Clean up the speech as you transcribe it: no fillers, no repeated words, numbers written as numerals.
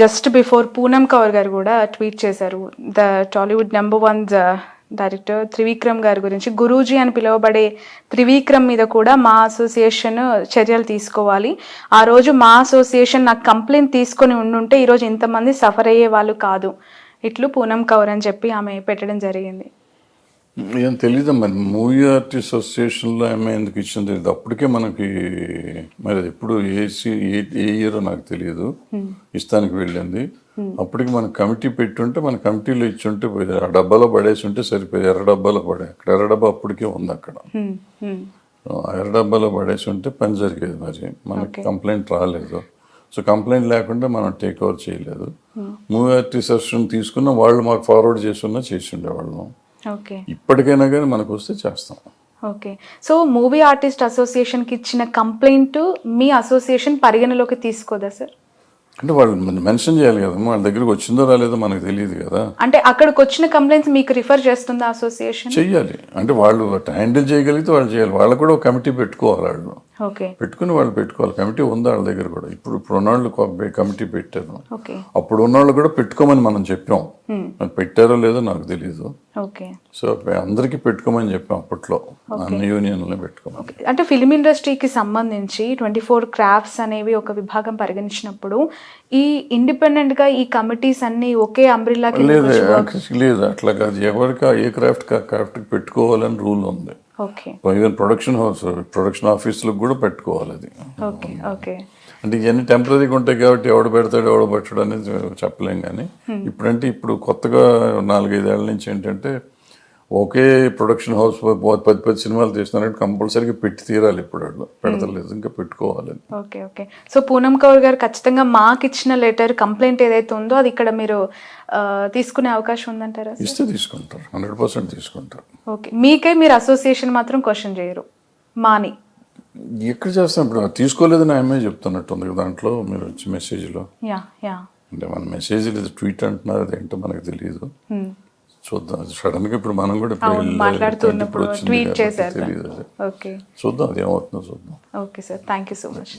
Just before Poonam Kaur గారు కూడా tweet చేశారు. ద టాలీవుడ్ #1 డైరెక్టర్ త్రివిక్రమ్ గారి గురించి, గురూజీ అని పిలువబడే త్రివిక్రమ్ మీద కూడా మా అసోసియేషన్ చర్యలు తీసుకోవాలి. ఆ రోజు మా అసోసియేషన్ నాకు కంప్లైంట్ తీసుకొని ఉండుంటే ఈరోజు ఇంతమంది సఫర్ అయ్యే వాళ్ళు కాదు. ఇట్లు పూనం కౌర్ అని చెప్పి ఆమె పెట్టడం జరిగింది. ఏం తెలీదు మరి, మూవీ ఆర్టిస్ట్ అసోసియేషన్లో ఆమె ఎందుకు ఇచ్చింది తెలియదు. అప్పటికే మనకి మరి ఎప్పుడు ఏ ఇయరో నాకు తెలియదు. ఇస్తానికి వెళ్ళింది. అప్పటికి మన కమిటీ పెట్టుంటే మన కమిటీలో ఇచ్చుంటే పోయి ఆ డబ్బాలో పడేసి ఉంటే సరిపోయి. ఎర్ర డబ్బాలో పడే, అక్కడ ఎర్ర డబ్బా అప్పటికే ఉంది అక్కడ. ఆ ఎర్ర డబ్బాలో పడేసి ఉంటే పని జరిగేది. మరి మనకి కంప్లైంట్ రాలేదు. సో కంప్లైంట్ లేకుండా మనం టేక్ ఓవర్ చేయలేదు. మూవీ ఆర్టిస్ట్ అసోసియేషన్ తీసుకున్న వాళ్ళు మాకు ఫార్వర్డ్ చేస్తున్నా చేసి ఉండేవాళ్ళం. ఇప్పటికైనా కానీ మనకు వస్తే చేస్తాం. ఓకే. సో మూవీ ఆర్టిస్ట్ అసోసియేషన్కి ఇచ్చిన కంప్లైంట్ మీ అసోసియేషన్ పరిగణలోకి తీసుకోదా సార్? అంటే వాళ్ళు మెన్షన్ చేయాలి కదా, వాళ్ళ దగ్గరికి వచ్చిందో రాలేదో మనకు తెలియదు కదా. అంటే అక్కడికి వచ్చిన కంప్లైంట్స్ మీకు రిఫర్ చేస్తుందా అసోసియేషన్? చెయ్యాలి. అంటే వాళ్ళు హ్యాండిల్ చేయగలిగితే వాళ్ళు చేయాలి. వాళ్ళు కూడా ఒక కమిటీ పెట్టుకోవాలి. వాళ్ళు పెట్టుకుని వాళ్ళు పెట్టుకోవాలి. కమిటీ ఉంది వాళ్ళ దగ్గర కూడా. ఇప్పుడు ఉన్నవాళ్ళు కమిటీ పెట్టారు. అప్పుడు ఉన్నవాళ్ళు కూడా పెట్టుకోమని మనం చెప్పాం. పెట్టారో లేదో నాకు తెలియదు. సో అందరికీ పెట్టుకోమని చెప్పాం అప్పట్లో, అన్ని యూనియన్లో పెట్టుకోమని. అంటే ఫిల్మ్ ఇండస్ట్రీకి సంబంధించి 24 క్రాఫ్ట్స్ అనేవి ఒక విభాగం పరిగణించినప్పుడు ఈ ఇండిపెండెంట్ గా ఈ కమిటీస్ అన్ని ఒకే అంబ్రిల్లా లేదు. అట్లా కాదు. ఎవరికి ఏ క్రాఫ్ట్ పెట్టుకోవాలని రూల్ ఉంది. ఈవెన్ ప్రొడక్షన్ ఆఫీసులకు కూడా పెట్టుకోవాలి అది. అంటే ఇవన్నీ టెంపరీగా ఉంటాయి కాబట్టి ఎవడు పెడతాడు ఎవడు పెట్టాడు అనేది చెప్పలేం. కానీ ఇప్పుడు కొత్తగా 4-5 ఏళ్ల నుంచి ఏంటంటే ఒకే ప్రొడక్షన్ హౌస్ 10 సినిమాలు తీస్తున్నారంటే కంపల్సరీగా పెట్టి తీరాలి. ఇప్పుడు పెడతలేదు, ఇంకా పెట్టుకోవాలి. ఓకే. సో పూనం కౌర్ గారు ఖచ్చితంగా మాకు ఇచ్చిన లెటర్ కంప్లైంట్ ఏదైతే ఉందో అది ఇక్కడ మీరు తీసుకునే అవకాశం ఉందంటారా? ఇస్తే తీసుకుంటారు, 100% తీసుకుంటారు. ఓకే. మీకే మీరు అసోసియేషన్ మాత్రం క్వశ్చన్ చేయరు మాని? ఎక్కడ చేస్తాం. ఇప్పుడు తీసుకోలేదని ఆమె చెప్తున్నట్టు ఉంది దాంట్లో. మీరు వచ్చి మెసేజ్లో అంటే మన మెసేజ్ లేదు, ట్వీట్ అంటున్నారు. అదేంటో మనకు తెలియదు. చూద్దాం. సడన్ గా ఇప్పుడు మనం కూడా మాట్లాడుతున్నప్పుడు ట్వీట్ చేశారు. చూద్దాం అది ఏమవుతుందో చూద్దాం. Okay sir, thank you so much.